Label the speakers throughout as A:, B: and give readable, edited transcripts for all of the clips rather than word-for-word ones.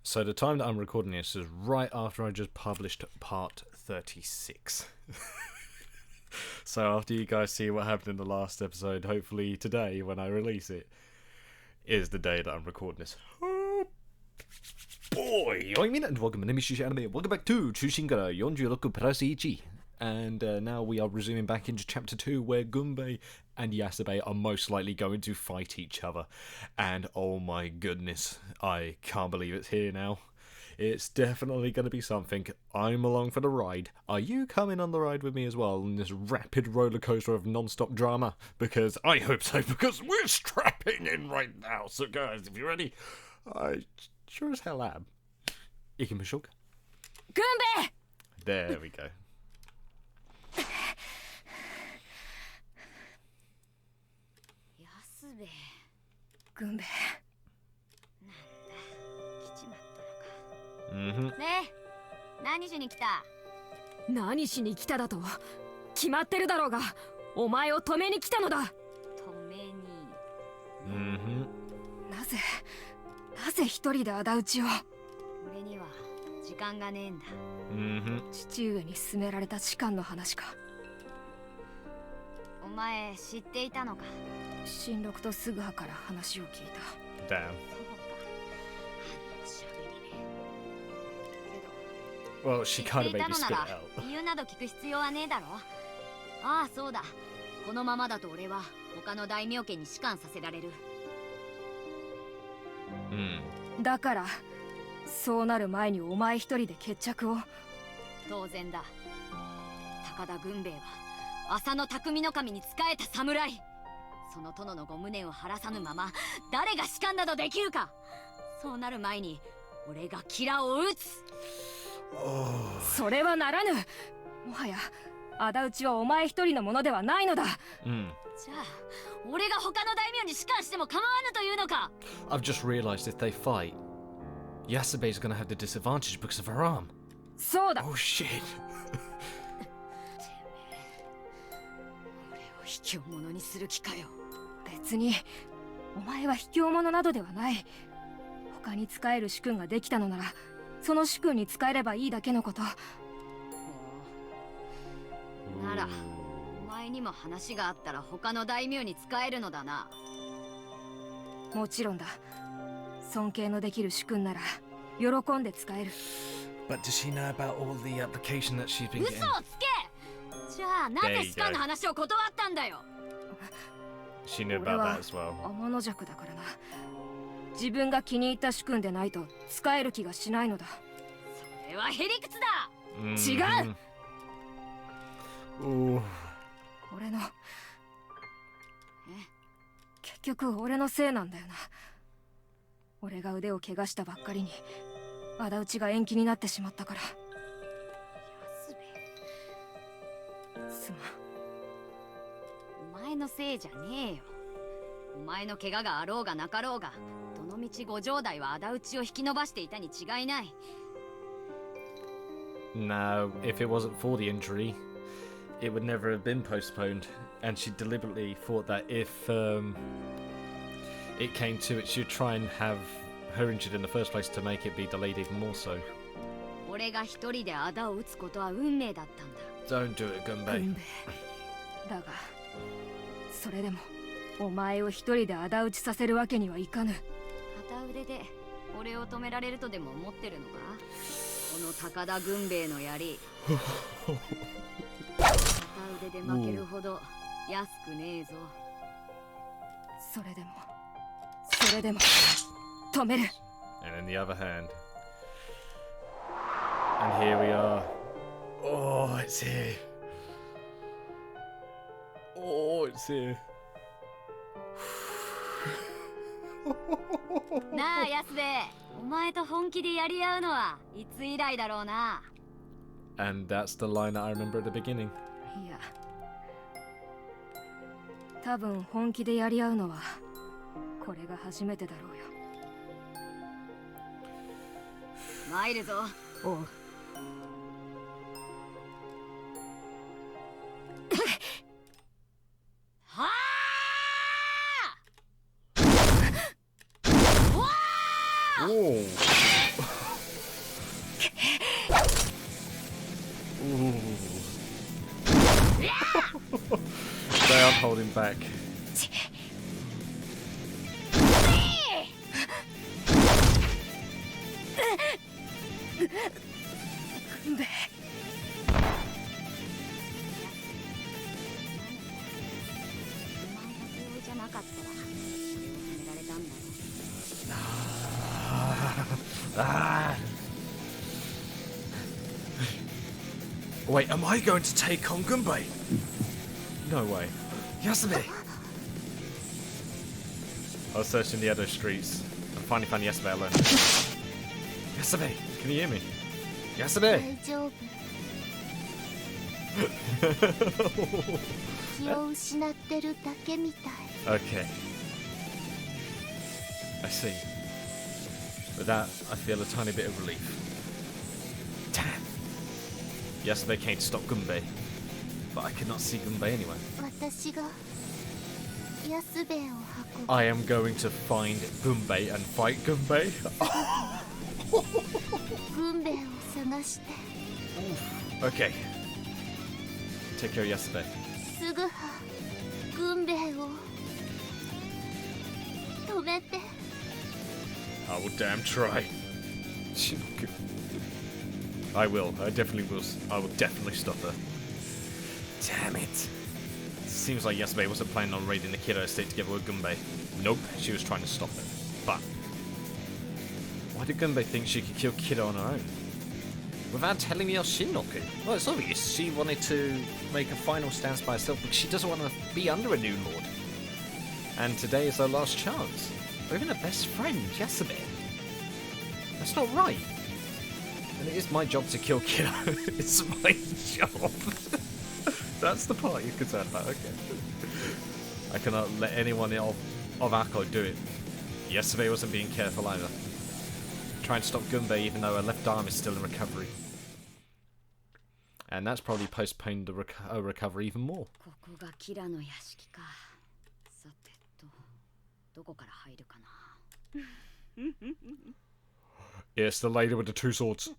A: So the time that I'm recording this is right after I just published part 36. So after you guys see what happened in the last episode, hopefully today when I release it, is the day that I'm recording this. Oh boy! And welcome, my name is Yuusha. Welcome back to ChuSingura46+1. And now we are resuming back into chapter 2, where Gunbei and Yasabe are most likely going to fight each other. And oh my goodness, I can't believe it's here now. It's definitely going to be something. I'm along for the ride. Are you coming on the ride with me as well in this rapid roller coaster of non-stop drama? Because I hope so, because we're strapping in right now. So guys, if you're ready, I sure as hell am. Ikimashouka.
B: Gunbei!
A: There we go.
B: Gunbei.
A: Mm-hmm.
B: ねえ、何しに来た？何しに来ただと？決まってるだろうが、お前を止めに来たのだ。止めに。
A: Mm-hmm.
B: なぜ一人で仇討ちを？
C: 俺には時間がねえんだ。
A: Mm-hmm.
B: 父上に勧められた士官の話か。
C: お前知っていたのか？
B: 新六とすぐはから話を聞いた。
A: Damn.
C: そうか。しゃべりね。けど
A: Well, she kind of
C: 知ってい
A: made
C: た
A: me
C: の
A: spit
C: な
A: it
C: ら
A: out.
C: 理由など聞く必要はねえだろ。ああ、そうだ。このままだと俺は他の大名家に仕官させられる。
B: だからそうなる前にお前一人で決着を。
C: 当然だ。高田軍兵衛は浅野匠の神に仕えた侍。その殿のご無念を晴らさぬまま誰が仕官などできるか。そうなる前に俺がキラを撃つ。
B: それはならぬ。もはや仇討ちはお前一人のものではないのだ。
C: じゃあ俺が他の大名に仕官しても構わぬというのか。
A: I've just realized if they fight, Yasabe's gonna have the disadvantage because of her arm.
B: そうだ。
A: Oh shit.
C: 俺を卑怯者にする気かよ。
B: 別にお前は卑怯者などではない。他に仕える主君ができたのならその主君に仕えればいいだけのこと。
C: ならお前にも話があったら他の大名に仕えるのだな。
B: もちろんだ。尊敬のできる主君なら喜んで仕える。
A: But does she know about all the application that she's been
C: 嘘
A: getting?
C: をつけ。じゃあなぜ仕官の話を断ったんだよ。
A: She knew about that as well.
B: 天の弱だからな。自分が気に入った主君でないと仕える気がしないのだ。
C: それはへりくつだ。
B: 違う。
A: Ooh.
B: 俺の結局俺のせいなんだよな。俺が腕を怪我したばっかりに仇討ちが延期になってしまったから。すまん。
C: お前のせいじゃねえよ。お前の怪我があろうがなかろうが、どのみちご城代は仇討ちを引き延ばしていたに違いない。
A: No, if it wasn't for the injury, it would never have been postponed. And she deliberately thought that if it came to it, she'd try and have her injured in the first place to make it be delayed even more so.
C: 俺が一人で仇を討つことは運命だったんだ。
A: Don't do it, Gunbei.
B: だがそれでもお前を一人で仇討ちさせるわけにはいかぬ。
C: 片腕で俺を止められるとでも思ってるのか。この高田軍兵衛の槍。片腕で負けるほど安くねえぞ。
B: それでも止める。
A: And in the other hand. And here we are. Oh, it's here. Oh, it's here.
C: なあ安兵衛、お前と本気でやり合うのはいつ以来だろうな。
A: And that's the line that I remember at the beginning.
B: いや多分本気でやり合うのはこれが初めてだろうよ。
C: 参るぞ。
B: おう。
C: はあ。
A: Oh. holding back. Wait, am I going to take on Gunbei? No way. Yasube! I was searching the Edo streets and finally found Yasube alone. Yasube! Can you hear me? Yasube!
D: 大丈夫。気を失ってるだけみたい。
A: Okay. I see. With that, I feel a tiny bit of relief. Damn! Yasube came to stop Gunbei, but I could not see Gunbei anywhere.
D: 私が安兵衛を運ぶ。
A: I am going to find Gunbei and fight Gunbei.
D: 軍兵衛を探して。
A: Okay. Take care of Yasube.
D: すぐは軍兵衛を止めて。
A: I will damn try. I will. I definitely will. I will definitely stop her. Damn it. Seems like Yasube wasn't planning on raiding the Kiddo estate together with Gunbei. Nope, she was trying to stop it. But why did Gunbei think she could kill Kiddo on her own? Without telling me else Shinnoku? Well, it's obvious she wanted to make a final stance by herself because she doesn't want to be under a new lord. And today is her last chance. Or even her best friend, Yasube. That's not right. And it is my job to kill Kiddo. It's my job. That's the part you're concerned about, okay. I cannot let anyone of Akko do it. Yasube wasn't being careful either. Trying to stop Gunbei even though her left arm is still in recovery. And that's probably postponed the recovery even more.
C: ここがキラの屋敷か。さてと、どこから入るかな。
A: It's the lady with the two swords.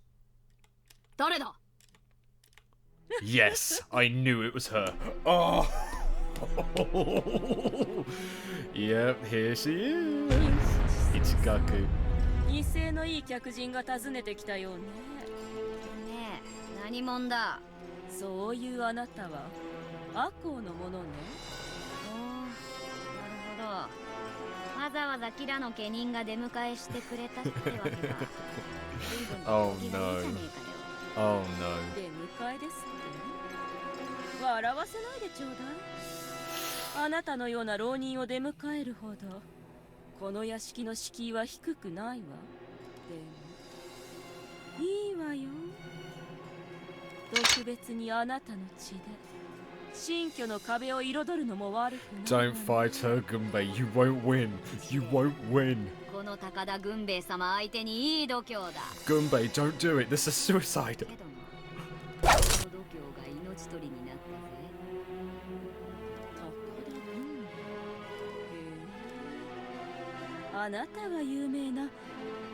C: 誰だ?
A: Yes, I knew it was her. Oh! Yep, here she is. It's Gaku.
E: 威勢のいい客人が訪ねてきたようね。
C: ねえ、何者だ?
E: そういうあなたはアコウのものね。
C: おー、なるほど。わざわざキラの家人が出迎えしてくれたってわけだ。
A: Oh no. Oh no.
E: 出迎えですって。笑わせないでちょうだい。あなたのような浪人を出迎えるほどこの屋敷の敷居は低くないわ。でもいいわよ。特別にあなたの血で新居の壁を彩るのも悪くない。
A: Don't fight her, Gunbei. You won't win. You won't win.
C: この高田軍兵衛様相手にいい度胸だ。
A: Gunbei, don't do it. This is suicide.
C: けどな、この度胸が命取りになったぜ。
E: あなたが有名な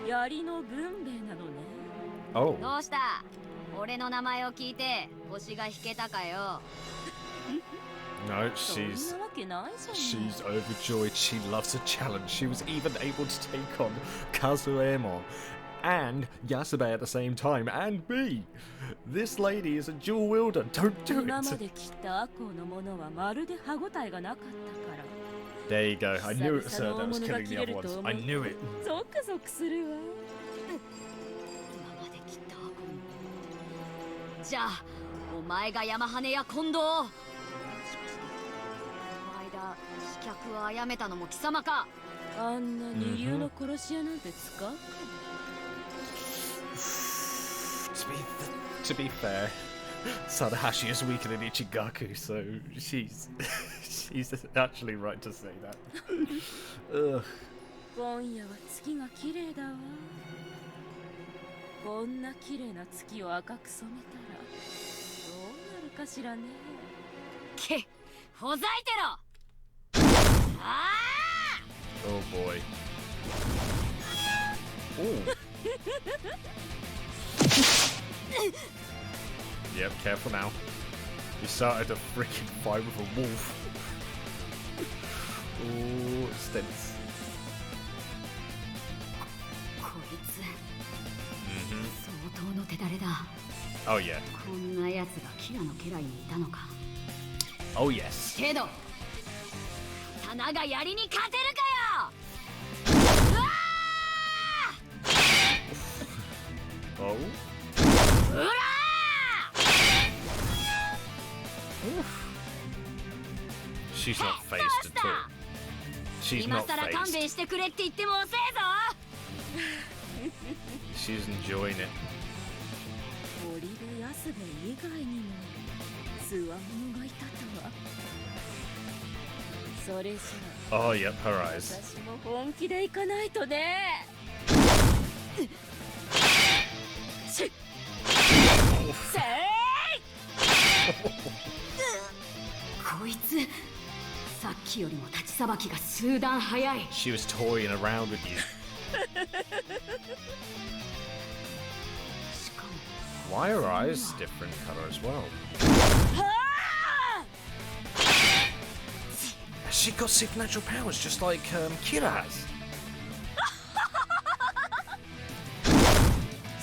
E: 槍の軍兵衛なのね。
A: Oh.
C: どうした？俺の名前を聞いて腰が引けたかよ。
A: No,
E: そんなわけないじゃん。
A: she's overjoyed. She loves a challenge. She was even able to take on Kazuemon and Yasube at the same time, and me. This lady is a dual wielder. Don't do
E: 今ま
A: it.
E: で切ったアコウのものはまるで歯ごたえがなかったから。
A: There you go. I knew it was her that was killing the other ones. I knew it.
E: ゾクゾクするわ。
C: 今まで切ったアコン。じゃあ、お前が山羽や近藤。しかし、この間、刺客を殺めたのも貴様か。
E: あんな二流の殺し屋なんて使うか。
A: To be fair, Tadahashi is weaker than Ichigaku, so she's actually right to say that. Ugh.
E: 今夜は月が綺麗だわ。こんな綺麗な月を赤く染めたらどうなるかしらね。
C: け、ほざいてろ。ああ。
A: Oh boy. Oh. Yep, careful now. You started a freaking fight with a wolf. Ooh, stints.
C: こいつ
A: Mm-hmm.
C: 相当の手だれだ。
A: Oh yeah.
C: こんな奴がキラの家来にいたのか。
A: Oh yes.
C: けど刀が槍に勝てるかよ。
A: Oh.
C: うら
A: She's not phased at all. She's
C: 今
A: not
C: さら勘
A: phased.
C: 弁してくれって言っても遅えぞ。
A: She's enjoying it.
E: 降りる安部以外にもつわものがいたとは。それじゃ
A: Oh yep, her
E: あ
A: eyes.
E: 私も本気で行かないとね。しっせい。
C: こいつさっきよりも立ちさばきが数段早い。
A: She was toying around with you.
C: しかも
A: Why are her eyes different color as well? She got supernatural powers just like Kira has.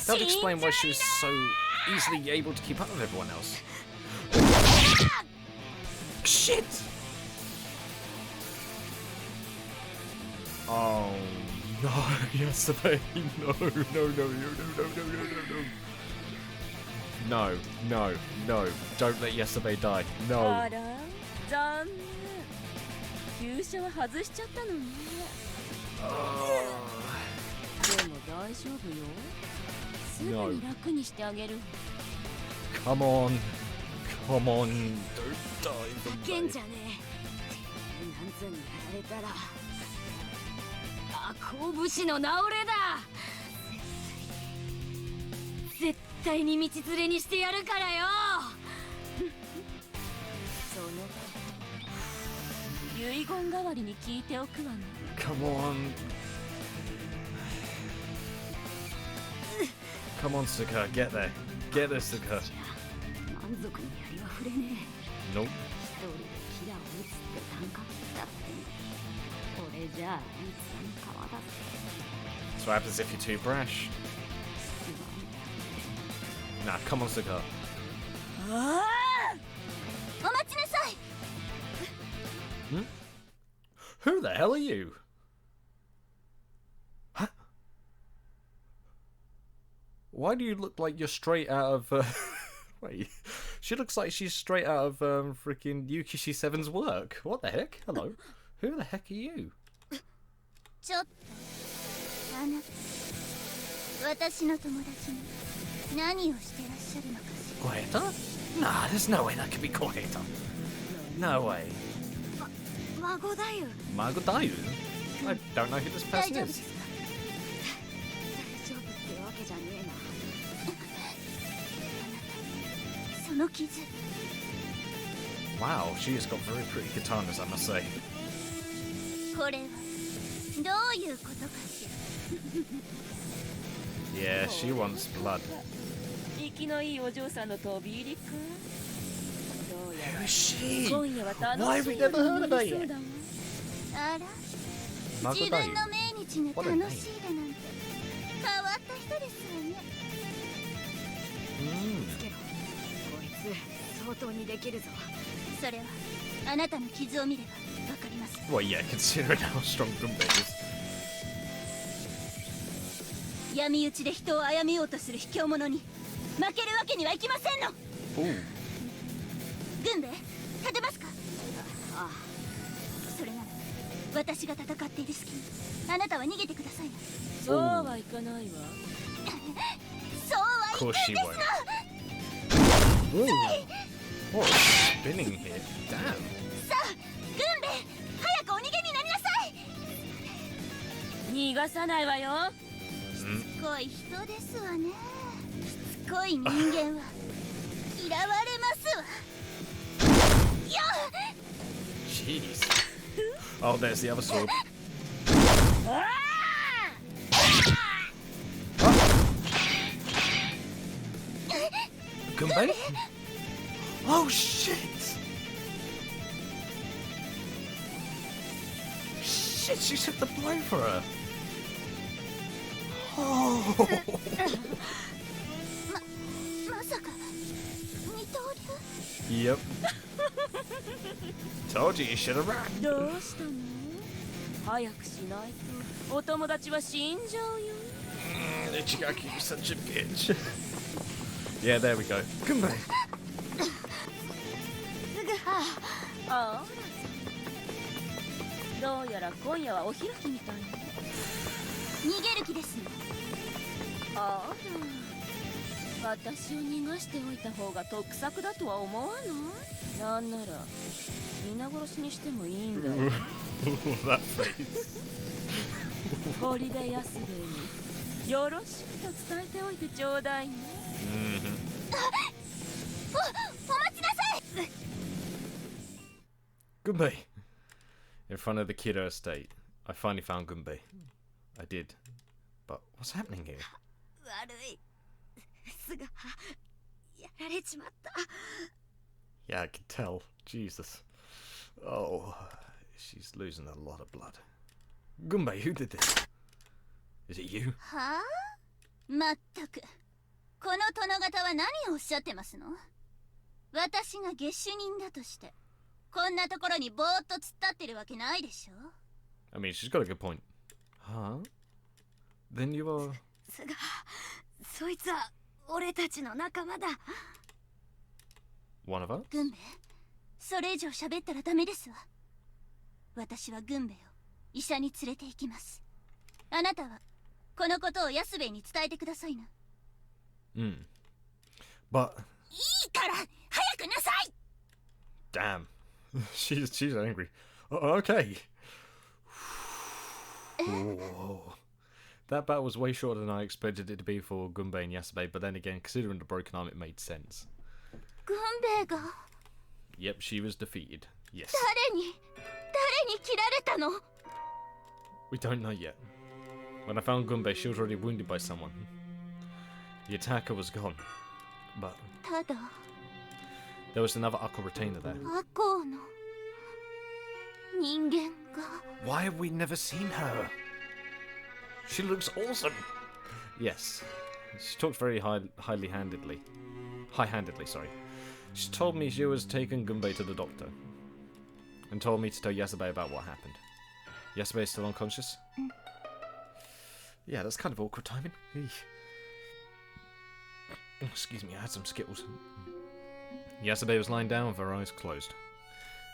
A: That would explain why she was so easily able to keep up with everyone else. Shit! Oh no, Yasabe, no, no, no, no, no, no, no, no, no, no, no, don't let Yasabe die,
E: あ
A: no.
E: ら残念。勇者は外しちゃったのね。でも大丈夫よ。すぐに楽にしてあげる。
A: Come on, come on, don't die
C: ふ
A: from
C: けん
A: me.
C: じゃねえ。なんつんにやられたら拳の直れだ。絶対に道連れにしてやるからよ。
E: その遺言代わりに聞いておくわね。
A: Come on. Come on, Suka, get there. Get there, Suka.
C: じゃあ満足にやりは触れねえ。
A: Nope.
C: 一人でキラを撃つって感覚だって俺じゃあいつの川だって。
A: That's what happens if you're too brash. Nah, come on, Suka.
D: お待ちなさい。
A: Who the hell are you? Huh? Why do you look like you're straight out of... Wait, she looks like she's straight out of freaking Yukishi 7's work. What the heck? Hello. Who the heck are you?
D: ちょっとあなた、私の友達に何をしてらっしゃるのかしら。
A: Koeta? Nah, there's no way that could be Koeta. No way.
C: 孫だよ。
A: Magodayu? I don't know who this
D: 大
A: person
D: 丈夫で
A: is.
D: すか。
C: 大丈夫ってわけじゃねえな。
D: その傷、
A: Wow, she has got very pretty katanas, I must say.
D: これはどういうことかしら。
A: Yeah, she wants blood.
E: 息のいいお嬢さんの飛び入りか。どうやら
A: Who is she?
E: 今夜は
A: Why
E: 楽
A: have
E: し
A: we
E: い
A: never
E: 夜
A: heard
E: に
A: of
E: な
A: her
E: りそう
A: yet?
E: だわ。
D: あら、自
A: Magodayu?
D: 分の命日が楽しいだなんて変わった人ですわね。
A: Mm.
C: つけろ。こいつ相当にできるぞ。
D: それはあなたの傷を見ればわかります。
A: Well, yeah, considering how strong Gunbei is.
D: 闇討ちで人を殺めようとする卑怯者に負けるわけにはいきませんの。
A: Ooh.
D: 軍兵衛、立てますか。
C: あ
D: それなら私が戦っている隙にあなたは逃げてくださいな。
E: そうはいかないわ。
D: そうは
A: Of
D: 言
A: course
D: って
A: she
D: んです
A: won't.
D: の。
A: Ooh. What a spinning hit. Damn.
D: さあ、軍兵衛、早くお逃げになりなさい。
E: 逃がさないわよ。
A: Mm.
D: しつこい人ですわね。しつこい人間は嫌われますわ。よっ。
A: Jeez. Oh, there's the other sword. Gunbei? Oh shit! shit, she set the blow for her. Oh.
D: まさか二刀流
A: Yep. Told you should have run.
E: どうしたの？早くしないとお友達は死んじゃうよ。
A: Ichigaki, you're such a bitch. Yeah, there we go. Gunbei.
E: ああ。どうやら今夜はお開きみたいね。
D: 逃げる気ですよ。
E: あら。私を逃がしておいた方が得策だとは思わない？なんなら皆殺しにしてもいいんだよ。
A: That face.
E: 堀部安兵衛によろしくと伝えておいてちょうだいね。
D: お待ちなさい。
A: Gunbei. In front of the Kiddo estate. I finally found Gunbei. I did. But what's happening here?
C: 悪い。すがやられちまった。
A: Yeah, I can tell. Jesus. Oh, she's losing a lot of blood. Gunbei, who did this? Is it you?
D: はあ？まったく。この殿方は何をおっしゃってますの？私が下手人だとしてこんなところにぼーっと突っ立ってるわけないでしょ。
A: I mean, she's got a good point. Huh? Then you are...
C: すがそいつは俺たちの仲間だ。
A: one of us?
D: 軍兵衛、それ以上喋ったらダメですわ。私は軍兵衛を医者に連れて行きます。あなたはこのことを安兵衛に伝えてくださいな。
A: But...
D: いいから早くなさい。
A: Damn. she's angry. Okay. Whoa. That battle was way shorter than I expected it to be for Gunbei and Yasube, but then again, considering the broken arm, it made sense.
D: 軍兵衛が
A: Yep, she was defeated. Yes.
D: 誰に切られたの？
A: We don't know yet. When I found Gunbei, she was already wounded by someone. The attacker was gone. But
D: ただ
A: there was another Akko retainer there.
D: 赤穂の人間が
A: Why have we never seen her? She looks awesome. Yes. She talks very high-handedly, sorry. She told me she was taking Gunbei to the doctor. And told me to tell Yasube about what happened. Yasube is still unconscious? Yeah, that's kind of awkward timing. Eesh. Excuse me, I had some Skittles. Yasube was lying down with her eyes closed.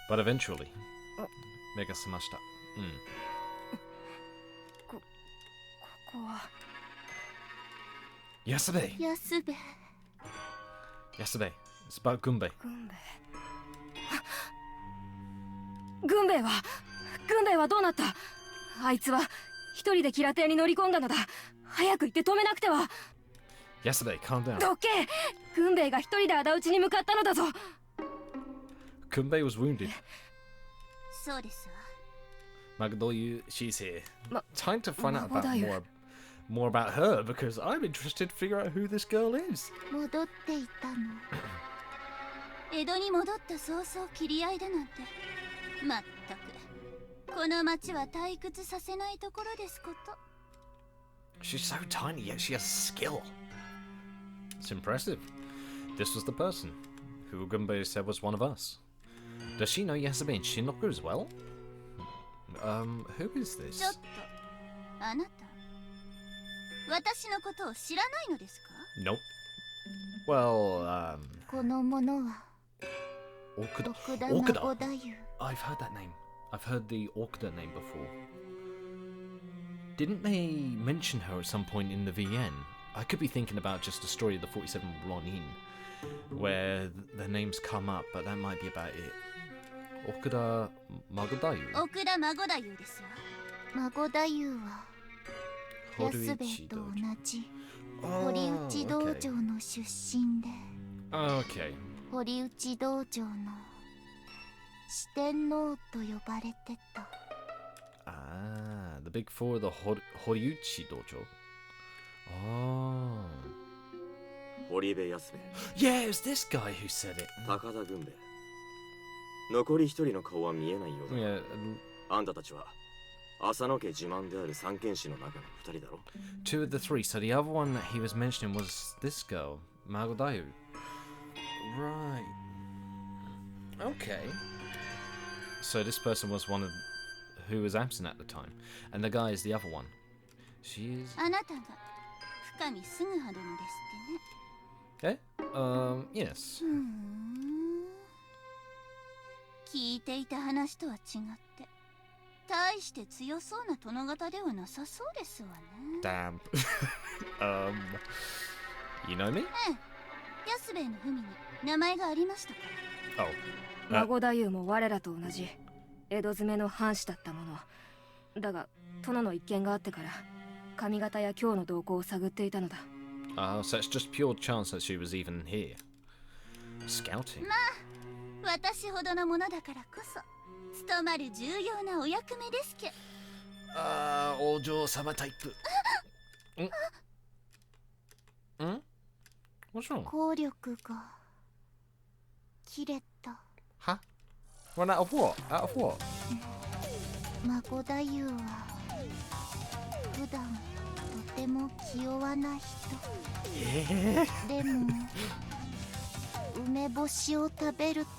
A: But eventually... Mega samashita.
B: ここは
A: Yasube!
D: 安兵衛
A: Yasube, it's about Gunbei.
B: 軍兵衛はどうなった？あいつは一人でキラ艇に乗り込んだのだ。早く行って止めなくては。
A: Yasube, calm down.
B: どけ！軍兵衛が一人で仇討ちに向かったのだぞ。
A: Gunbei was wounded.
D: そうですわ。
A: Magadoyu, she's here.
B: Ma-
A: Time to find out about
B: Magadoyu.
A: more about her, because I'm interested to figure out who this girl is.
D: 戻っていたの。江戸に戻った早々切り合いだなんて。まったく。この町は退屈させないところですこと。
A: She's so tiny, yet she has skill. It's impressive. This was the person who Gunbei said was one of us. Does she know Yasube and Shinroku as well? Who is
D: ちょっ
A: this?
D: と、あなた、私のことを知らないのですか？
A: Nope. Well,
D: この者は
A: Okuda.
D: 奥田
A: Okuda.
D: 孫太夫。
A: I've heard that name. I've heard the Okuda name before. Didn't they mention her at some point in the VN? I could be thinking about just the story of the 47 Ronin, where their names come up, but that might be about it. Okuda Magodayu?
D: 奥田孫太夫ですわ。孫太夫は安兵衛と同じ堀内道場の出身で、
A: Okay.
D: 堀内道場の四天王と呼ばれてた。
A: Ah, the big four of the Horiuchi dojo. Oh.
F: 堀部安兵衛、
A: Yeah, it was this guy who said it.
F: 高田軍兵衛。残り一人の顔は見えないようだ。
A: Yeah,
F: あんたたちは浅野家自慢である三剣士の中の二人だろ。
A: Two of the three. So the other one that he was mentioning was this girl, Magodayu. Right. Okay. So this person was one of who was absent at the time, and the guy is the other one. She is.
D: あなたが深見すぐは殿ですってね。
A: Eh? Yes.
D: 聞いていた話とは違って大して強そうな殿方ではなさそうですわね。
A: Damn. You know me?
D: 安兵衛の文に名前がありましたから。
A: Oh.
B: 孫太夫も我らと同じ江戸詰めの藩士だったものだが殿の一件があってから髪型や今日の動向を探っていたのだ。
A: So it's just pure chance that she was even here. Scouting.
D: 私ほどのものだからこそ務まる重要なお役目ですけ。
A: お嬢様タイプ。ん What's wrong?
D: 効力が切れた。
A: Huh? Run out of what? Out of what?
D: 孫太夫は普段とても気弱な人。でも梅干しを食べると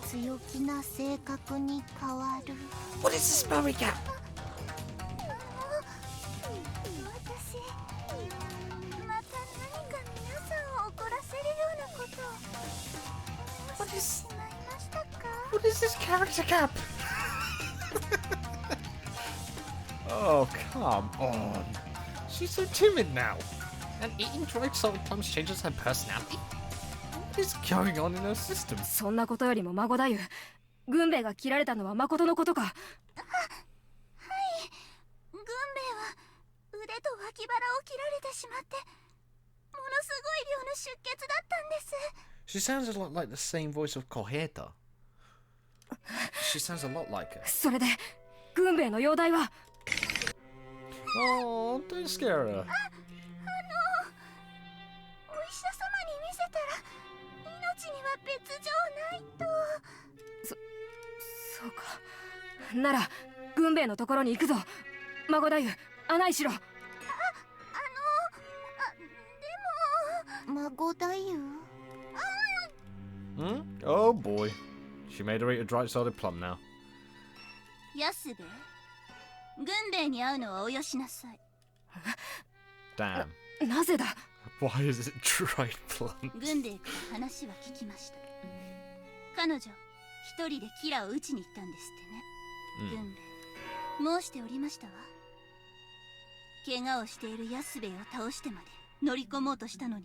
D: 強気な性格に変わる。
A: What is this Mary cat?
D: 私また何か皆さんを怒らせるようなことをしてしまいましたか？
A: What is this character cap? Oh, come on. She's so timid now. And eating dried salted plums changes her personality? What is going on in her system?
B: そんなことよりも孫太夫、軍兵衛が切られたのは誠のことか。
D: 軍兵衛は腕と脇腹を切られてしまってものすごい量の出血だったんです。
A: She sounds a lot like the same voice of Koheta. She sounds a lot like her.
B: それで軍兵衛の容体は。
A: Oh, don't scare her.
D: お医者様に見せたら命には別状ないと。
B: そうか。なら軍兵衛のところに行くぞ。孫太夫、案内しろ。
D: でも孫太夫。
A: Oh boy. She made her eat a dried salted plum now.
D: 安兵衛、軍兵衛に会うのはおよしなさい。
A: Damn.
B: なぜだ。
A: Why is it dried plums?
D: 軍兵衛から話は聞きました。彼女一人でキラを撃ちに行ったんですってね。軍兵衛、申しておりましたわ。怪我をしている安兵衛を倒してまで乗り込もうとしたのに、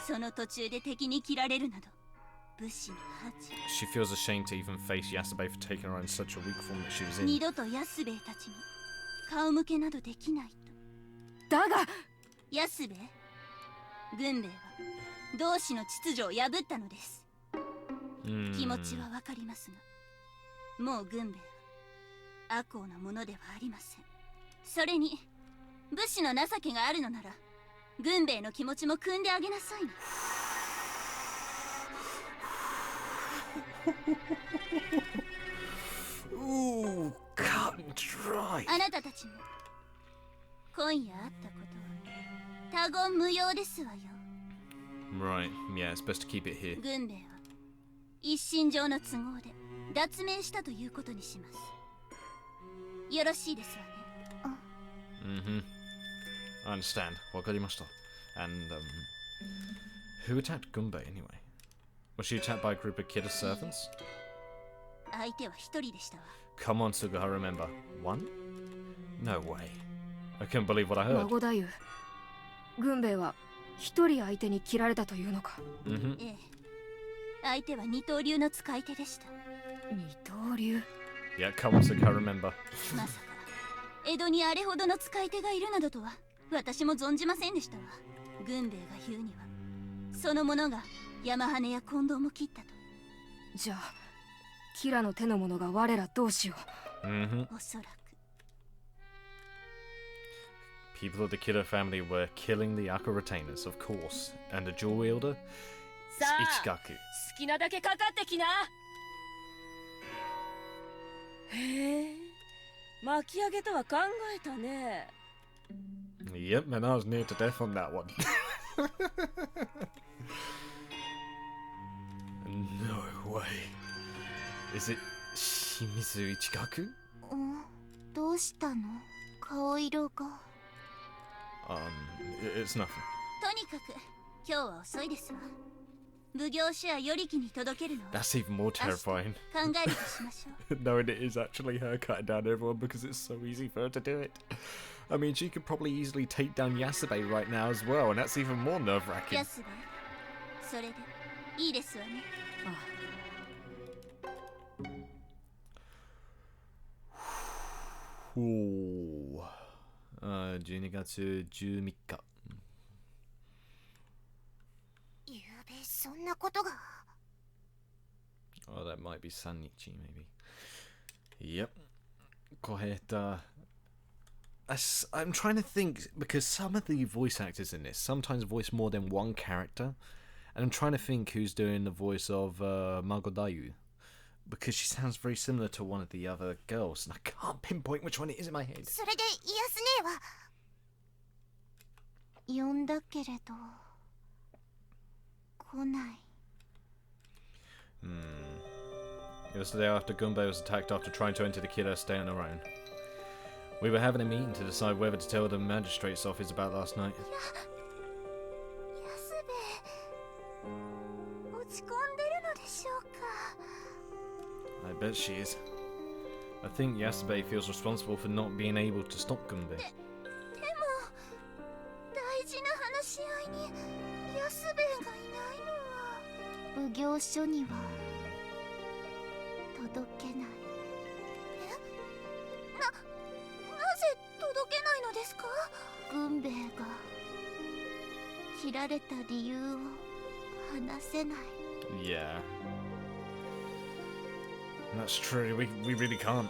D: その途中で敵に切られるなど武士の恥。
A: She feels ashamed to even face Yasube for taking her in such a weak form that she was
D: 二
A: in.
D: 度と安兵衛たちに顔向けなどできないと。
B: だが
D: 安兵衛、軍兵衛は同志の秩序を破ったのです。気持ちはわかりますが、もう軍兵衛は悪行なものではありません。それに武士の情けがあるのなら軍兵衛の気持ちも汲んであげなさいな。
A: Ooh, cut and dry.
D: あなたたちも今夜会ったことは他言無用ですわよ。
A: Right, yeah, it's best to keep it here.
D: 軍兵衛は一身上の都合で脱命したということにします。よろしいですわね。
A: I understand. わかりました. And, who attacked Gunbei anyway? Was she attacked by a group of kidder servants?
D: 相手は一人でしたわ。
A: Come on, Suga, I remember. One? No way. I couldn't believe what I heard.
B: 孫太夫、軍兵衛は一人相手に切られたというのか。
D: ええ、相手は二刀流の使い手でした。
B: 二刀流。
A: Yeah, come on, Suga, I remember.
D: まさか江戸にあれほどの使い手がいるなどとは私も存じませんでしたわ。軍兵衛が言うにはその者が山羽や近藤も切ったと。
B: じゃあキラの手の者が我ら同士を。
D: おそらく
A: People of the Kidder family were killing the Aka retainers, of course, and the jewel wielder?
E: さあ、
A: Ichikaku.
E: 好きなだけかかってきな。へえ、巻き上げとは考えたね。
A: Yep, and I was near to death on that one. No way. Is it Shimizu Ichikaku?
D: どうしたの？顔色が。
A: It's nothing.
D: とにかく今日は遅いですわ。奉行所や与力に届けるのは
A: That's even more terrifying.
D: 考えるとしましょう。
A: Knowing it is actually her cutting down everyone because it's so easy for her to do it. I mean, she could probably easily take down Yasube right now as well, and that's even more nerve-wracking.
D: ヤスベ、それでいいですわね。
A: おー、12月13日。
D: ゆうべそんなことが。
A: Oh, that might be Sannichi, maybe. Yep. Koheta. I'm trying to think, because some of the voice actors in this sometimes voice more than one character, and I'm trying to think who's doing the voice of Magodayu, because she sounds very similar to one of the other girls, and I can't pinpoint which one it is in my head.
D: それでイヤス姉は呼んだけれど来ない。
A: It was the day after Gunbei was attacked after trying to enter the killer estate on her own. We were having a meeting to decide whether to tell the magistrate's office about last night.
D: ヤスベ、落ち込んでるのでしょうか。
A: I bet she is. I think Yasube feels responsible for not being able to stop Gunbei.
D: でも大事な話し合いにヤスベがいないのは。奉行所には届けない。なぜ届けないのですか？軍兵衛が切られた理由を話せない。
A: Yeah. That's true, we really can't.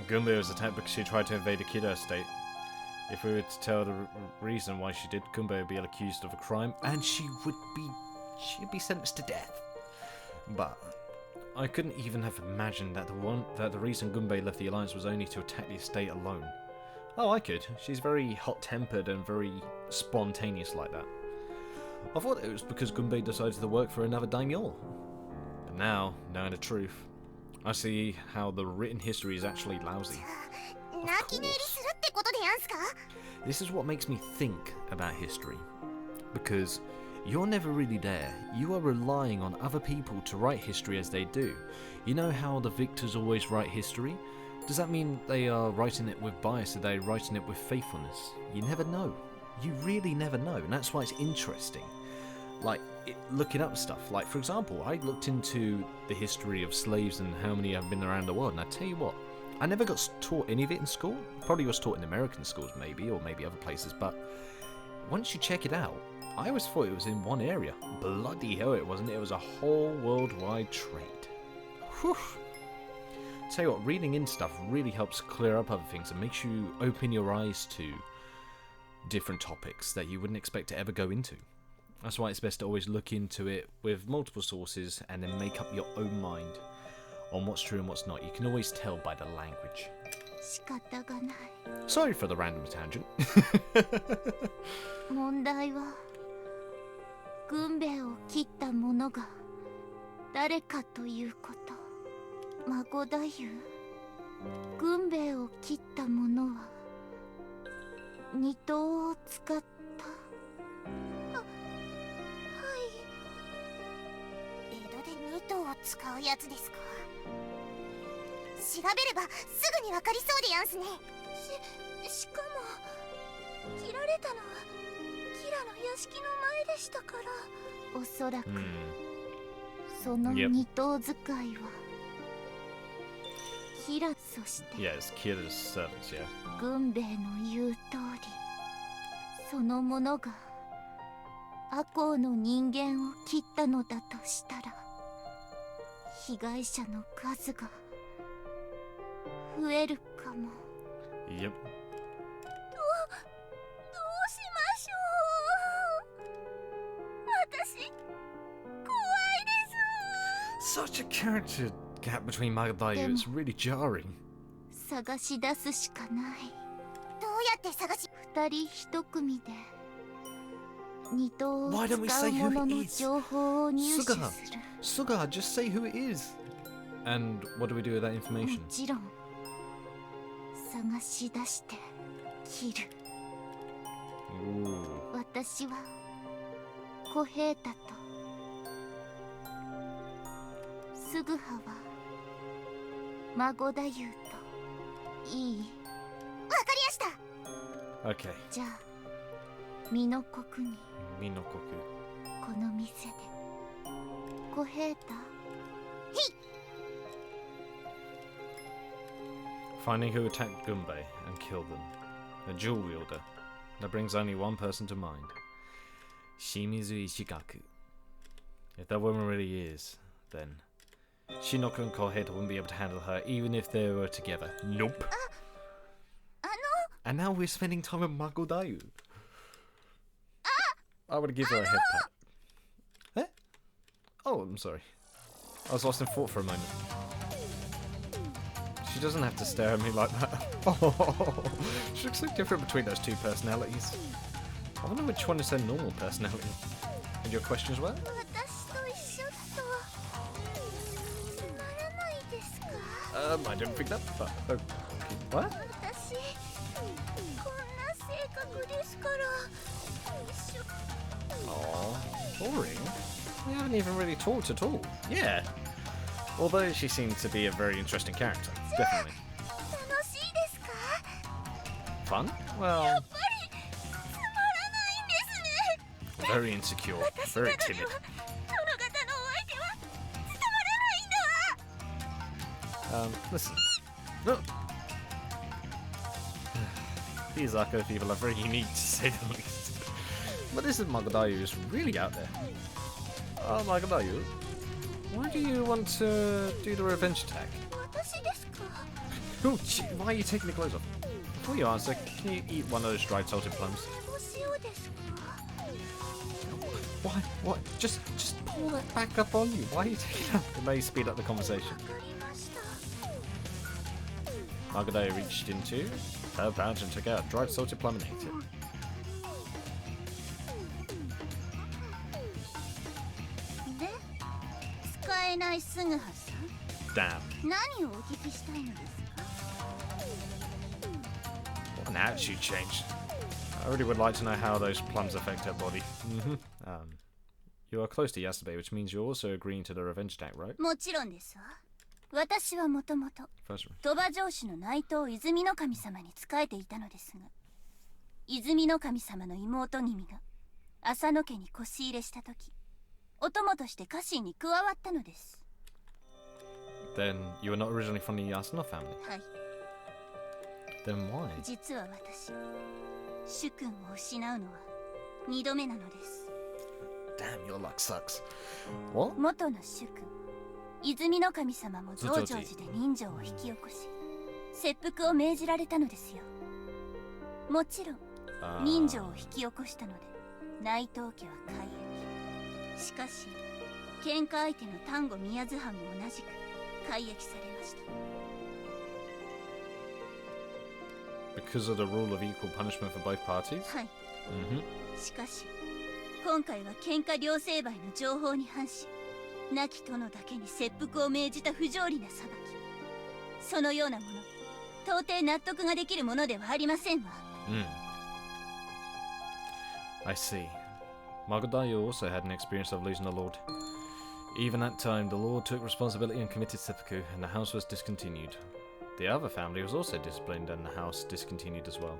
A: Gunbei was attacked because she tried to invade a kiddo estate. If we were to tell the reason why she did, Gunbei would be accused of a crime, and she'd be sentenced to death. But I couldn't even have imagined that the reason Gunbei left the alliance was only to attack the estate alone. Oh, I could. She's very hot-tempered and very spontaneous like that. I thought it was because Gunbei decided to work for another daimyo. But now, knowing the truth, I see how the written history is actually lousy. Of course. This is what makes me think about history. Because you're never really there. You are relying on other people to write history as they do. You know how the victors always write history? Does that mean they are writing it with bias, or they're writing it with faithfulness? You never know. You really never know, and that's why it's interesting. Like, looking up stuff. Like, for example, I looked into the history of slaves and how many have been around the world, and I tell you what, I never got taught any of it in school. Probably was taught in American schools, maybe, or maybe other places, but once you check it out, I always thought it was in one area. Bloody hell it wasn't. It was a whole worldwide trade. Whew. Tell you what, reading in stuff really helps clear up other things and makes you open your eyes to different topics that you wouldn't expect to ever go into. That's why it's best to always look into it with multiple sources and then make up your own mind on what's true and what's not. You can always tell by the language. Sorry for the random tangent.
D: 問題は軍兵衛を切った者が誰かということ。孫太夫、軍兵衛を切った者は二刀を使った。はい。江戸で二刀を使うやつですか。調べればすぐにわかりそうでやんすね。しかも切られたのはキラの屋敷の前でしたから、おそらくその二刀使いはキラ、そして
A: Yes, Kira's servants, yeah.
D: 軍兵衛の言う通り、その者が赤穂の人間を切ったのだとしたら、被害者の数が増えるかも。
A: Yep.
D: どうしましょう。私怖いです。
A: Such a character gap between Magadayu, it's really jarring.
D: 探し出すしかない。どうやって探し、二人一組で二頭を
A: Why don't we
D: 使
A: say
D: う
A: who
D: もの
A: it
D: の
A: is?
D: 情報を入手する。
A: Sugar, just say who it is. And what do we do with that
D: も
A: information?
D: ちろん探し出して切る。
A: Ooh.
D: 私は小平太とすぐはは孫太夫といい。わかりました。
A: Okay.
D: じゃあ美濃国に
A: Minokoku.
D: この店で小平太。
A: Finding who attacked Gunbei and killed them. A jewel wielder. That brings only one person to mind. Shimizu Ishikaku. If that woman really is, then Shinoku and Koheta wouldn't be able to handle her even if they were together. Nope. And now we're spending time with Magodayu. I would give her a head pat. Eh? Oh, I'm sorry. I was lost in thought for a moment. She doesn't have to stare at me like that. Oh, she looks so different between those two personalities. I wonder which one is her normal personality. And your question as well?
D: 私と一緒だとつまらないですか？
A: I didn't think that. But, okay. What?
D: 私こんな性格ですから一緒。
A: Aww, boring. We haven't even really talked at all. Yeah. Although she seems to be a very interesting character. Definitely.
D: 楽しいですか？
A: Fun? Well,
D: やっぱりつまらないんですね。
A: very insecure, very timid.
D: 殿方のお相手はつまらないんだわ。
A: Listen. Look. These Arco people are very unique to say the least. But this is Magadayu is really out there. Magadayu, why do you want to do the revenge attack?
D: 私ですか？
A: Oh, gee, why are you taking the clothes off? Before you answer, can you eat one of those dried salted plums?
D: お塩ですか？
A: Why? What? Just pull that back up on you. Why are you taking it up? It may speed up the conversation.
D: わかりました。
A: Magadayu reached into her pouch and took out a dried salted plum and ate it.
D: で、使えないすぐはさん。
A: Damn.
D: 何をお聞きしたいのですか？
A: What an attitude change. I really would like to know how those plums affect her body. You are close to Yasube, which means you're also agreeing to the revenge attack, right?
D: もちろんですわ。私はもともと
A: First one.
D: 鳥羽城主の内藤泉の神様に仕えていたのですが、泉の神様の妹君が浅野家に腰入れした時、お供として家臣に加わったのです。
A: Then you were not originally from the Yasuno family.
D: はい、
A: Then why?
D: 実は私、主君を失うのは2度目なのです。
A: Damn, your luck sucks. What?
D: 元の主君、泉の神様も増上寺で人情を引き起こし、切腹を命じられたのですよ。もちろん人情を引き起こしたので内藤家は改易。しかし喧嘩相手の丹後宮津藩も同じく改易されました。
A: Because of the rule of equal punishment for both parties?
D: はい、
A: Mm-hmm.
D: しかし今回は喧嘩両成敗の情報に反し、亡き殿だけに切腹を命じた不条理な裁き、そのようなもの到底納得ができるものではありませんわ。
A: I see. Magadayu also had an experience of losing a lord. Even that time, the lord took responsibility and committed seppuku, and the house was discontinued. The other family was also disciplined, and the house discontinued as well.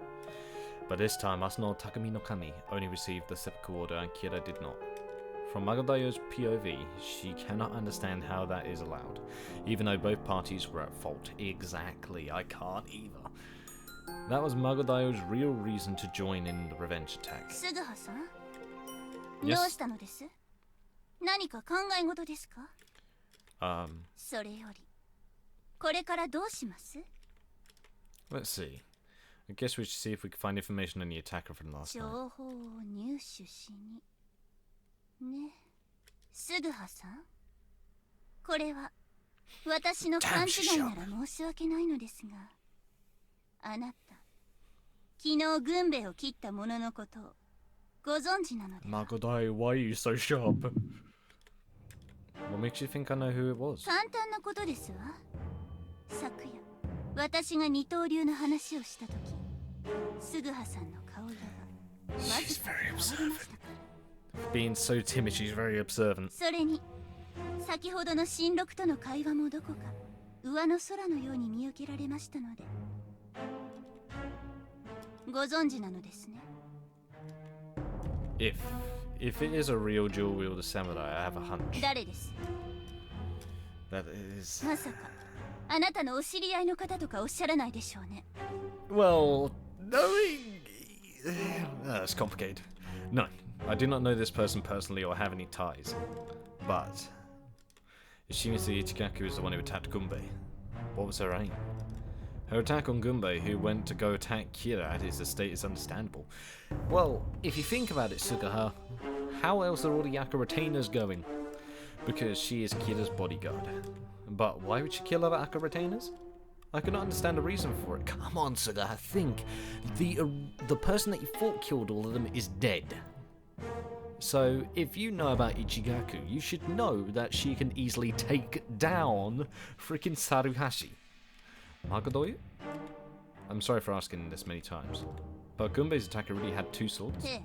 A: But this time, Asuno Takumi no Kami only received the seppuku order, and Kira did not. From Magadayu's POV, she cannot understand how that is allowed, even though both parties were at fault. Exactly, I can't either. That was Magadayu's real reason to join in the revenge attack.
D: すぐはさん、
A: Yes?
D: どうしたのです？何か考え事ですか？ それよりこれからどうします？
A: Let's see. I guess we should see if we can find information on the attacker from last night.
D: 情報を入手しにね。すぐはさん、これは私の勘違いなら申し訳ないのですが、あなた、昨日軍兵衛を切った者のことをご存知なのでは。
A: Magodai, why are you so sharp? What makes you think I know who it was?
D: 簡単なことですわ。昨夜私が二刀流の話をしたとき、スグハさんの顔色がわずかに変わりましたから。
A: Being so timid, she's very observant.
D: それに先ほどの新六との会話もどこか上の空のように見受けられましたので、ご存知なのですね。
A: If it is a real dual wielder samurai, I have a hunch
D: 誰です？
A: that it is.
D: まさかあなたのお知り合いの方とかおっしゃらないでしょうね。
A: Well, knowing it's complicated. No, I do not know this person personally or have any ties. But Shimizu Ichigaku is the one who attacked Gunbei. What was her aim? Her attack on Gunbei, who went to go attack Kira at his estate, is understandable. Well, if you think about it, Sugaha, how else are all the Yaka retainers going? Because she is Kira's bodyguard. But why would she kill other Yaka retainers? I cannot understand the reason for it. Come on, Sugaha, think. The person that you thought killed all of them is dead. So, if you know about Ichigaku, you should know that she can easily take down freaking Saruhashi. Magadoyu? I'm sorry for asking this many times, but Gunbei's attacker really had two swords?
D: ええ、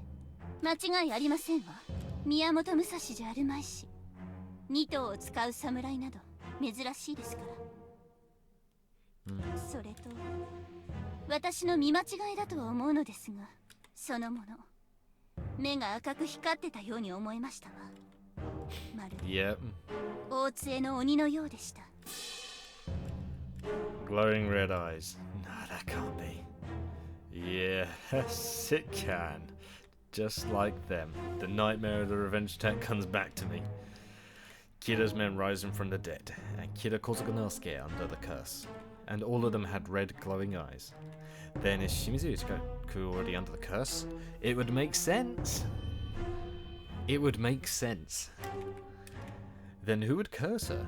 D: 間違いありませんわ。宮本武蔵じゃあるまいし、二刀を使う侍など珍しいですから。それと私の見間違いだとは思うのですが、そのもの目が赤く光ってたように思いましたわ。まるで
A: Yep.
D: 大杖の鬼のようでした。
A: Glowing red eyes. Nah, that can't be. Yes, it can. Just like them. The nightmare of the revenge attack comes back to me. Kira's men rising from the dead, and Kira Kozugunosuke under the curse. And all of them had red glowing eyes. Then is Shimizu Ichigaku already under the curse? It would make sense. It would make sense. Then who would curse her?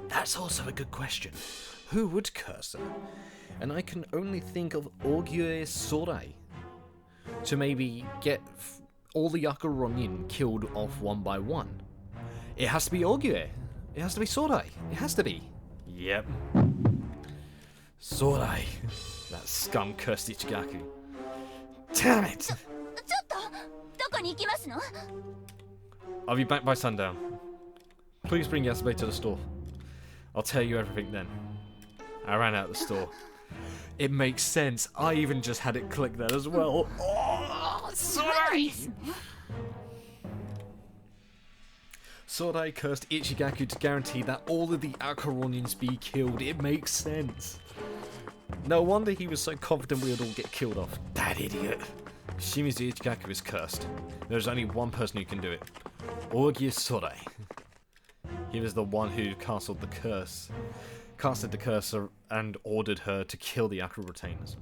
A: That's also a good question. Who would curse her? And I can only think of Ogyue Sorai to maybe get all the Yaka Ronin killed off one by one. It has to be Ogyue. It has to be Sorai. It has to be. Yep. Sorai. That scum cursed Ichigaku. Damn it!
D: ちょっとどこに行きますの？
A: I'll be back by sundown. Please bring Yasube to the store. I'll tell you everything then. I ran out of the store. It makes sense. I even just had it click there as well. Oh, sorry! Sodai cursed Ichigaku to guarantee that all of the Akaronians be killed. It makes sense. No wonder he was so confident we would all get killed off. That idiot. Shimizu Ichigaku is cursed. There's only one person who can do it. Ogyue Sodai. He was the one who casted the curse and ordered her to kill the Akra retainers.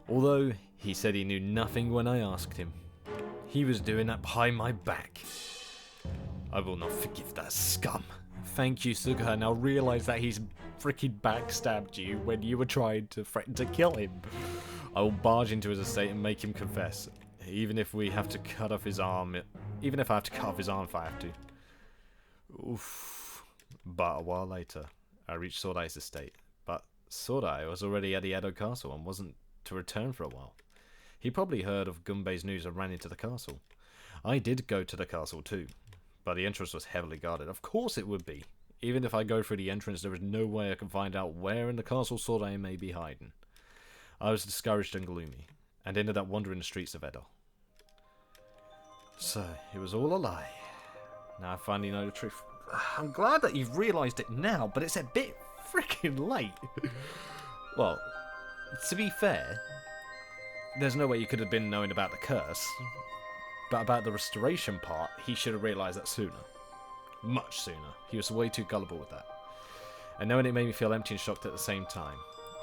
A: Although he said he knew nothing when I asked him. He was doing that behind my back. I will not forgive that scum. Thank you, Sugaha. Now realize that he's freaking backstabbed you when you were trying to threaten to kill him. I will barge into his estate and make him confess. Even if we have to cut off his arm. Even if I have to cut off his arm if I have to. Oof. But a while later, I reached Sodai's estate. But Sodai was already at the Edo castle and wasn't to return for a while. He probably heard of Gunbei's news and ran into the castle. I did go to the castle too, but the entrance was heavily guarded. Of course it would be. Even if I go through the entrance, there is no way I can find out where in the castle Sodai may be hiding. I was discouraged and gloomy, and ended up wandering the streets of Edo. So, it was all a lie. Now I finally know the truth. I'm glad that you've realised it now, but it's a bit freaking late. Well, to be fair, there's no way you could have been knowing about the curse. But about the restoration part, he should have realised that sooner. Much sooner. He was way too gullible with that. And knowing it made me feel empty and shocked at the same time.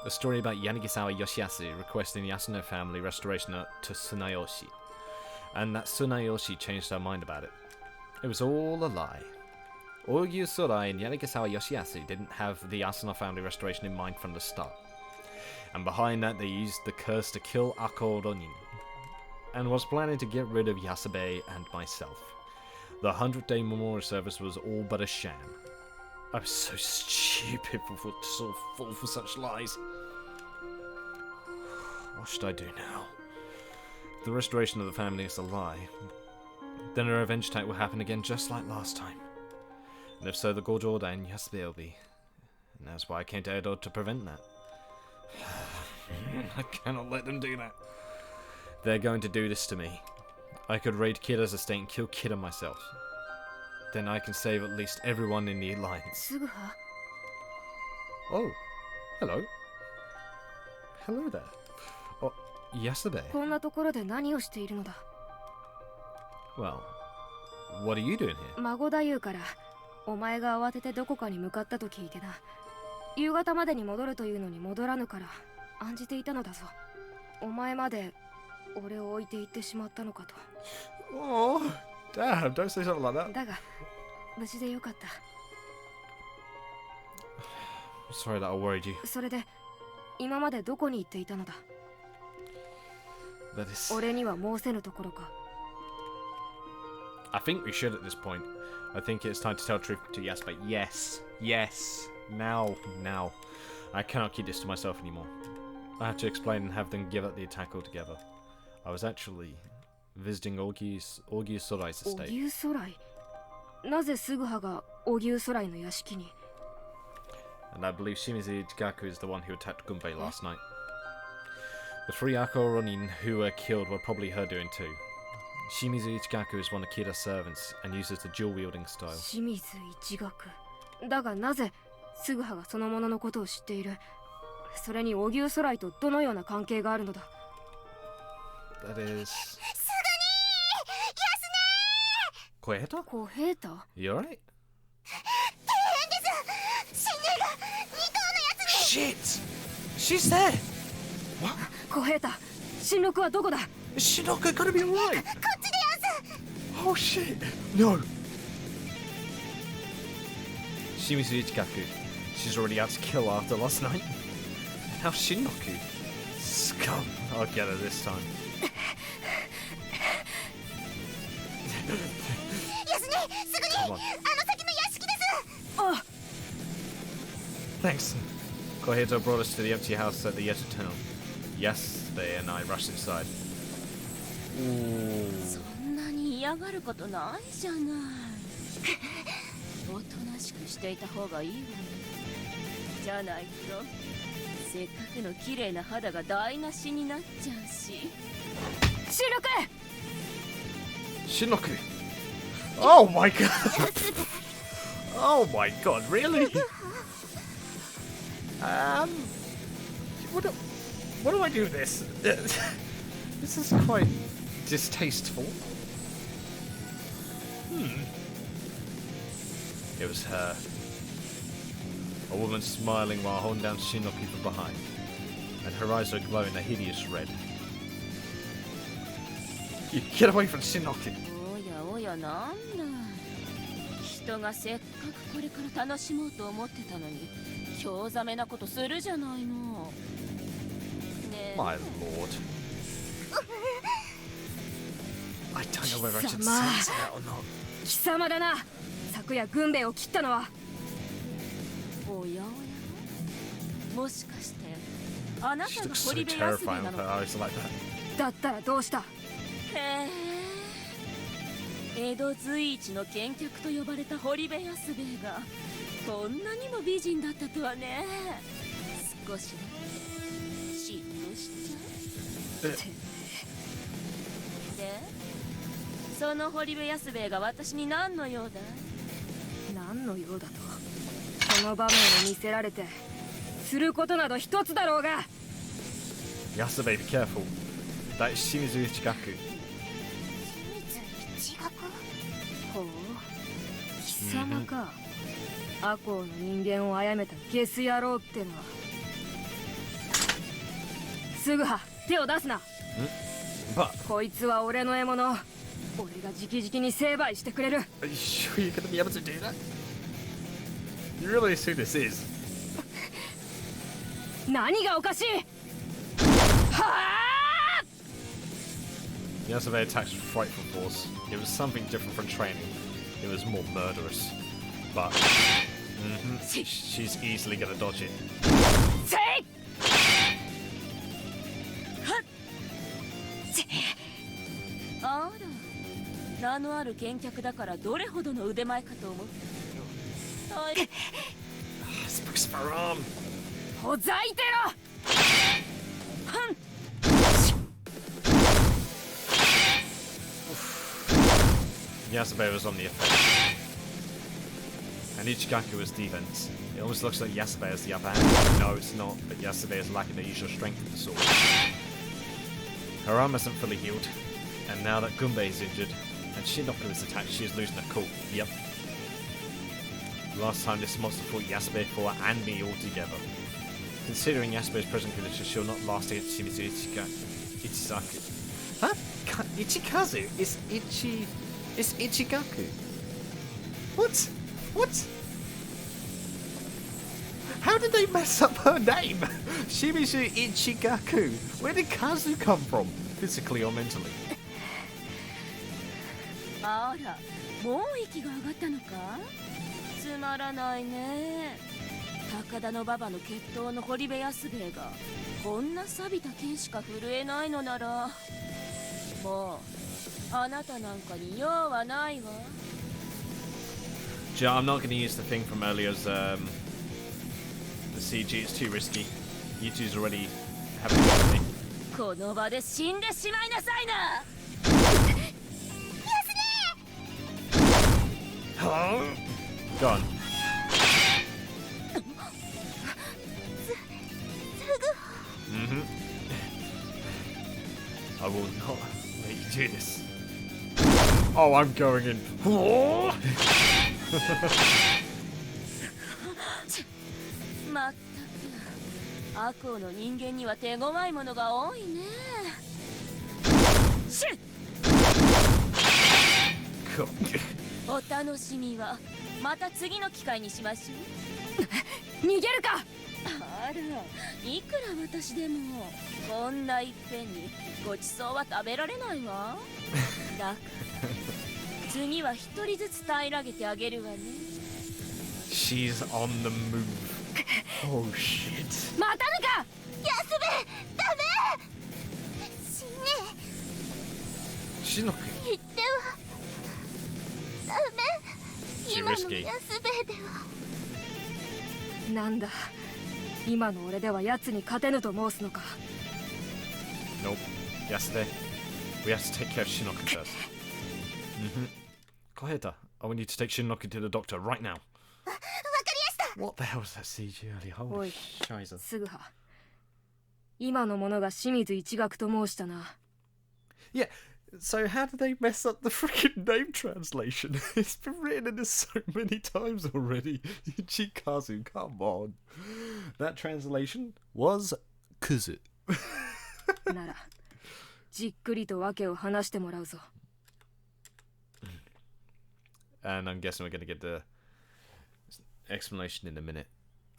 A: A story about Yanagisawa Yoshiyasu requesting the Yasuno family restoration to Tsunayoshi. And that Tsunayoshi changed her mind about it. It was all a lie. Ogyue Sodai and Yanagisawa Yoshiyasu didn't have the Yasuno family restoration in mind from the start. And behind that they used the curse to kill Ako Ronin, and was planning to get rid of Yasube and myself. The 100-day memorial service was all but a sham. I was so stupid to sort of fall for such lies. What should I do now? The restoration of the family is a lie. Then a revenge attack will happen again just like last time. And if so, the Gorge Order and Yasube will be. And that's why I came to Edo to prevent that. I cannot let them do that. They're going to do this to me. I could raid Kira's estate and kill Kira myself. Then I can save at least everyone in the alliance. Oh, hello. Hello there. Oh, Yasube.
B: こんなところで何をしているのだ。
A: Well, what are you doing here?
B: 孫太夫からお前が慌ててどこかに向かったと聞いてな。夕方までに戻るというのに戻らぬから案じていたのだぞ。お前まで俺を置いて行ってしまったのかと。
A: Oh, damn, don't say something like that.
B: だが無事でよかった。
A: Sorry that I worried you.
B: それで今までどこに行っていたのだ。
A: That is...
B: 俺には申せぬところか。
A: I think we should at this point. I think it's time to tell the truth to Yasube. Yes, yes. Now. I cannot keep this to myself anymore. I have to explain and have them give up the attack altogether. I was actually visiting Ogi Sorai's
B: 荻
A: estate.
B: 生空来。なぜすぐはが荻生空来の屋敷に。
A: And I believe Shimizu Ichigaku is the one who attacked Gunbei last night. The 3 Ako Ronin who were killed were probably her doing too. Shimizu Ichigaku is one of Kira's servants and uses the dual-wielding style.
B: 清水一学。だがなぜすぐはがその者のことを知っている。それに荻生空来とどのような関係があるのだ。
A: That is... 小平太?
B: 小平太
A: You alright? Shit! She's there! What?
B: 小平太、新六はどこだ。
A: Is she not gonna be alright? Oh shit! No! Shimizu Ichigaku. She's already out to kill after last night. And now Shinnoku. Scum. I'll get her this time. Come on. Thanks. Kohito brought us to the empty house at the edge of town. Yes, they and I rushed inside. Ooh.
E: そんなに嫌がることないじゃない。おとなしくしていた方がいいわね。じゃないとせっかくの綺麗な肌が台無しになっちゃうし。
B: 新六
A: Shinnoku! Oh my god! Oh my god, really? What do I do with this? This is quite distasteful. It was her. A woman smiling while holding down Shinnoku from behind, and her eyes were glowing a hideous red. You get away from Shinnoku!
E: おやおや、なんだ。人がせっかくこれから楽しもうと思ってたのに興ざめなことするじゃないの。ねえ。
A: My lord. I don't know whether I should say that or not.
B: 貴様だな。昨夜軍兵衛を切ったのは。
E: おやおや、もしかしてあな
A: She
E: たが
A: looks so
E: 堀部安兵
A: terrifying
E: な
A: with
E: の
A: her
E: か。
A: eyes like that.
B: だったらどうした。
E: へえ、江戸随一の剣客と呼ばれた堀部安兵衛がこんなにも美人だったとはね。少しだけ嫉妬しちゃう。で、その堀部安兵衛が私に何の用だい。
B: 何の用だと。この場面を見せられてすることなど一つだろうが。
A: Yasube, be careful. That is Shimizu Ichigaku.
B: ほう、貴様か。赤穂の人間を殺めたゲス野郎ってのは。すぐは手を出すな。
A: But
B: こいつは俺の獲物。俺が直々に成敗してくれる。
A: are you sure you're gonna be able to do that? You realize who this is?
B: 何がおかしい。
A: Yasube attacks with frightful force. It was something different from training. It was more murderous. But she's easily gonna dodge it.
E: あら、名のある剣客だからどれほどの腕前かと思ったけど。
A: Spooks of her arm.
E: ほざいてろ。
A: Yasube was on the offense. And Ichigaku was defense. It almost looks like Yasube has the upper hand. No, it's not, but Yasube is lacking the usual strength of the sword. Her arm isn't fully healed, and now that Gunbei is injured, and Shinoku is attacked, she is losing her cool. Yep. Last time this monster fought Yasube fought and me all together. Considering Yasube's present condition, she'll not last against Shimizu Ichizaku. Huh? Ichikazu? It's Ichigaku. What? What? How did they mess up her name? Shimizu Ichigaku. Where did Kazu come from? Physically or mentally?
E: あら、もう息が上がったのか？つまらないね。高田の馬場の血統の堀部安兵衛がこんな錆びた剣しか震えないのなら、もうあなたなんかに用はないわ。
A: I'm not going to use the thing from earlier's the CG. It's too risky. You two's already having a me.
E: この場で死んでしまいなさいな。
A: Huh? Go on. I will not let you do this. Oh, I'm going in.
E: まったく悪王の人間には手強いものが多いね。シュッお楽しみはまた次の機会にしましょう。
B: 逃げるか。
E: あら、いくら私でもこんないっぺんにごちそうは食べられないわ。だから次は一人ずつ平らげてあげるわね。
A: She's on the move. Oh shit.
B: 待たぬか。
D: 安部、ダメ。死ね。
A: Shinoku.
D: 言ってはダメ。今の安兵衛では。
B: なんだ、今の俺では奴に勝てぬと申すのか。
A: Nope. Yesterday. We have to take care of Shinoku first. Koheta, I want you to take Shinoku to the doctor right now.
D: わかりました。
A: What the hell was that CG earlier?
B: お
A: Holy
B: い、
A: shiza.
B: すぐは。今の者が清水一学と申したな。
A: Yeah, so how did they mess up the freaking name translation? It's been written in this so many times already. Chikazu, come on. That translation was Kuzu.
B: なら、じっくりと訳を話してもらうぞ。
A: And I'm guessing we're going to get the explanation in a minute.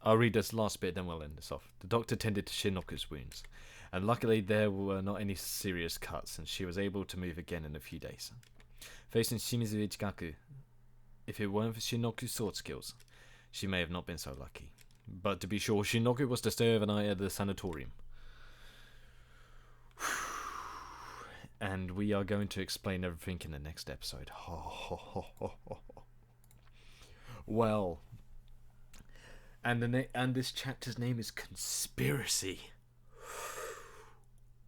A: I'll read this last bit, then we'll end this off. The doctor tended to Shinoku's wounds, and luckily there were not any serious cuts, and she was able to move again in a few days. Facing Shimizu Ichigaku, if it weren't for Shinoku's sword skills, she may have not been so lucky. But to be sure, Shinoku was to stay overnight at the sanatorium. And we are going to explain everything in the next episode. Well, and this chapter's name is Conspiracy.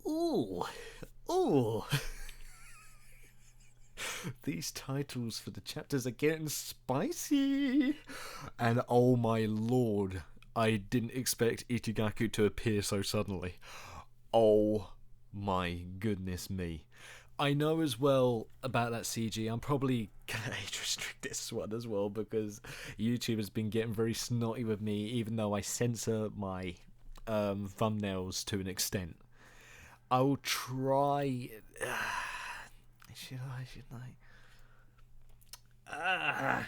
A: Ooh, ooh. These titles for the chapters are getting spicy. And oh my lord, I didn't expect Ichigaku to appear so suddenly. Oh my goodness me. I know as well about that CG. I'm probably gonna age restrict this one as well because YouTube has been getting very snotty with me, even though I censor my thumbnails to an extent. I will try. Should I?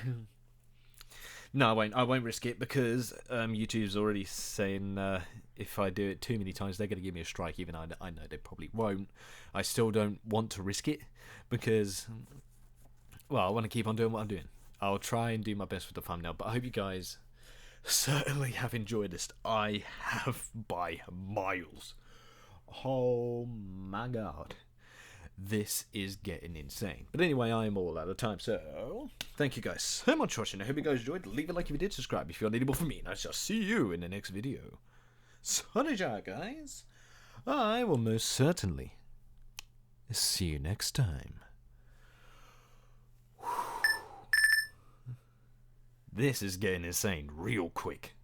A: No, I won't. I won't risk it because YouTube's already saying if I do it too many times, they're going to give me a strike. Even I know they probably won't. I still don't want to risk it because, well, I want to keep on doing what I'm doing. I'll try and do my best with the thumbnail, but I hope you guys certainly have enjoyed this. I have by miles. Oh my god. This is getting insane. But anyway, I am all out of time, so thank you guys so much for watching. I hope you guys enjoyed. Leave a like if you did, subscribe if you want any more from me, and I shall see you in the next video. Sonija, guys. I will most certainly see you next time. This is getting insane real quick.